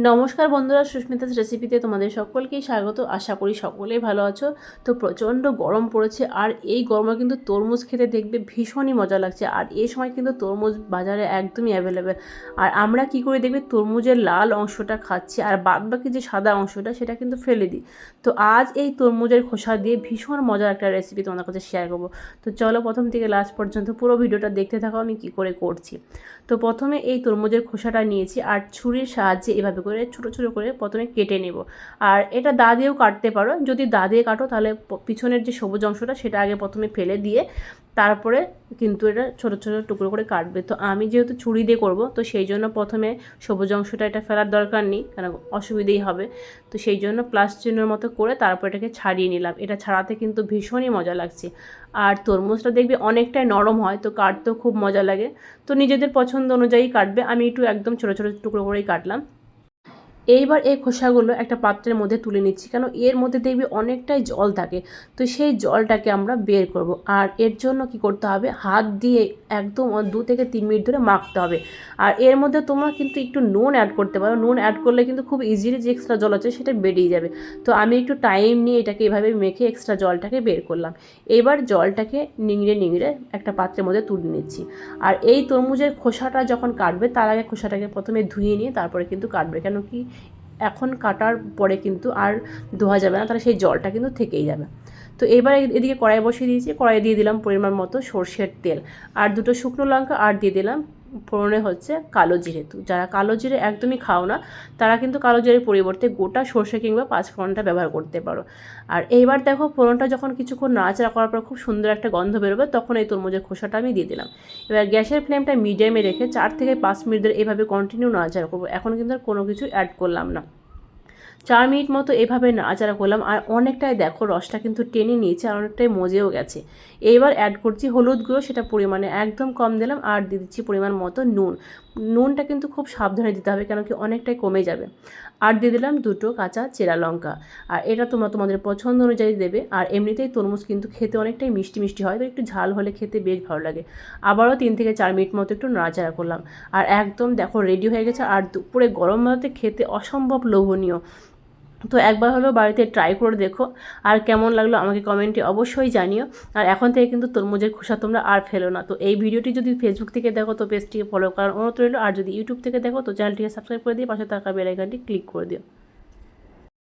নমস্কার বন্ধুরা, সুস্মিতাস রেসিপিতে তোমাদের সকলকেই স্বাগত। আশা করি সকলেই ভালো আছো। তো প্রচণ্ড গরম পড়েছে, আর এই গরমে কিন্তু তরমুজ খেতে দেখবে ভীষণই মজা লাগছে। আর এই সময় কিন্তু তরমুজ বাজারে একদমই অ্যাভেলেবেল। আর আমরা কি করে দেখবে তরমুজের লাল অংশটা খাচ্ছি, আর বাদবাকি যে সাদা অংশটা সেটা কিন্তু ফেলে দিই। তো আজ এই তরমুজের খোসা দিয়ে ভীষণ মজার একটা রেসিপি তোমাদের কাছে শেয়ার করবো। তো চলো প্রথম থেকে লাস্ট পর্যন্ত পুরো ভিডিওটা দেখতে থাকো আমি কি করে করছি। তো প্রথমে এই তরমুজের খোসাটা নিয়েছি, আর ছুরির সাহায্যে এভাবে করে ছোটো ছোটো করে প্রথমে কেটে নেব। আর এটা দা দিয়েও কাটতে পারো, যদি দা দিয়ে কাটো তাহলে পিছনের যে সবুজ অংশটা সেটা আগে প্রথমে ফেলে দিয়ে তারপরে কিন্তু এটা ছোটো ছোটো টুকরো করে কাটবে। তো আমি যেহেতু ছুরি দিয়ে করব, তো সেই জন্য প্রথমে সবুজ অংশটা এটা ফেলার দরকার নেই, কারণ অসুবিধেই হবে। তো সেই জন্য প্লাস চিহ্নের মতো করে তারপর এটাকে ছাড়িয়ে নিলাম। এটা ছাড়াতে কিন্তু ভীষণই মজা লাগছে। আর তরমুজটা দেখবে অনেকটাই নরম হয়, তো কাটতেও খুব মজা লাগে। তো নিজেদের পছন্দ অনুযায়ী কাটবে, আমি একটু একদম ছোটো ছোটো টুকরো করেই কাটলাম। এইবার এই খোসাগুলো একটা পাত্রের মধ্যে তুলে নিচ্ছি, কেন এর মধ্যে দেখবি অনেকটাই জল থাকে। তো সেই জলটাকে আমরা বের করব। আর এর জন্য কি করতে হবে, হাত দিয়ে একদম 2 থেকে 3 মিনিট ধরে মাখতে হবে। আর এর মধ্যে তোমরা কিন্তু একটু নুন অ্যাড করতে পারো, নুন অ্যাড করলে কিন্তু খুব ইজিলি যে এক্সট্রা জল আছে সেটা বেরিয়ে যাবে। তো আমি একটু টাইম নিয়ে এটাকে এভাবে মেখে এক্সট্রা জলটাকে বের করলাম। এবার জলটাকে নিংড়ে নিংড়ে একটা পাত্রের মধ্যে তুলে নিচ্ছি। আর এই তরমুজের খোসাটা যখন কাটবে তার আগে খোসাটাকে প্রথমে ধুয়ে নিয়ে তারপরে কিন্তু কাটবে, কেন কি এখন কাটার পরে কিন্তু আর ধোয়া যাবে না, তাহলে সেই জলটা কিন্তু থেকেই যাবে। তো এবার এদিকে কড়াই বসিয়ে দিয়েছি, কড়াই দিয়ে দিলাম পরিমাণ মতো সর্ষের তেল, আর 2টো শুকনো লঙ্কা, আর দিয়ে দিলাম ফোড়নে হচ্ছে কালো জিরে। তো যারা কালো জিরে একদমই খাও না তারা কিন্তু কালো জিরের পরিবর্তে গোটা সর্ষে কিংবা পাঁচফোড়নটা ব্যবহার করতে পারো। আর এইবার দেখো ফোড়নটা যখন কিছুক্ষণ নাড়াচাড়া করার পর খুব সুন্দর একটা গন্ধ বেরোবে, তখন এই তরমুজের খোসাটা আমি দিয়ে দিলাম। এবার গ্যাসের ফ্লেমটা মিডিয়ামে রেখে 4 থেকে 5 মিনিট ধরে এভাবে কন্টিনিউ নাড়াচাড়া করবো। এখন কিন্তু আর কোনো কিছু অ্যাড করলাম না। 4 মিনিট মতো এভাবে নাড়াচাড়া করলাম, আর অনেকটাই দেখো রসটা কিন্তু টেনে নিয়েছে, আর অনেকটাই মজেও গেছে। এইবার অ্যাড করছি হলুদ গুঁড়ো, সেটা পরিমাণে একদম কম দিলাম, আর দিয়ে দিচ্ছি পরিমাণ মতো নুন। নুনটা কিন্তু খুব সাবধানে দিতে হবে, কেন কি অনেকটাই কমে যাবে। আর দিয়ে দিলাম 2টো কাঁচা চেরা লঙ্কা। আর এটা তোমরা তোমাদের পছন্দ অনুযায়ী দেবে। আর এমনিতেই তরমুজ কিন্তু খেতে অনেকটাই মিষ্টি মিষ্টি হয়, তো একটু ঝাল হলে খেতে বেশ ভালো লাগে। আবারও 3 থেকে 4 মিনিট মতো একটু নাড়াচাড়া করলাম, আর একদম দেখো রেডি হয়ে গেছে। আর দুপুরে গরম ভাতে খেতে অসম্ভব লোভনীয়। তো একবার হলেও বাড়িতে ট্রাই করে দেখো, আর কেমন লাগলো আমাকে কমেন্টে অবশ্যই জানিও। আর এখন থেকে কিন্তু তরমুজের খোসা তোমরা আর ফেলো না। তো এই ভিডিওটি যদি ফেসবুক থেকে দেখো তো পেজটিকে ফলো করার অনুরোধ রইল, আর যদি ইউটিউব থেকে দেখো তো চ্যানেলটিকে সাবস্ক্রাইব করে দিয়ে পাশে থাকা বেল আইকনটি ক্লিক করে দিও।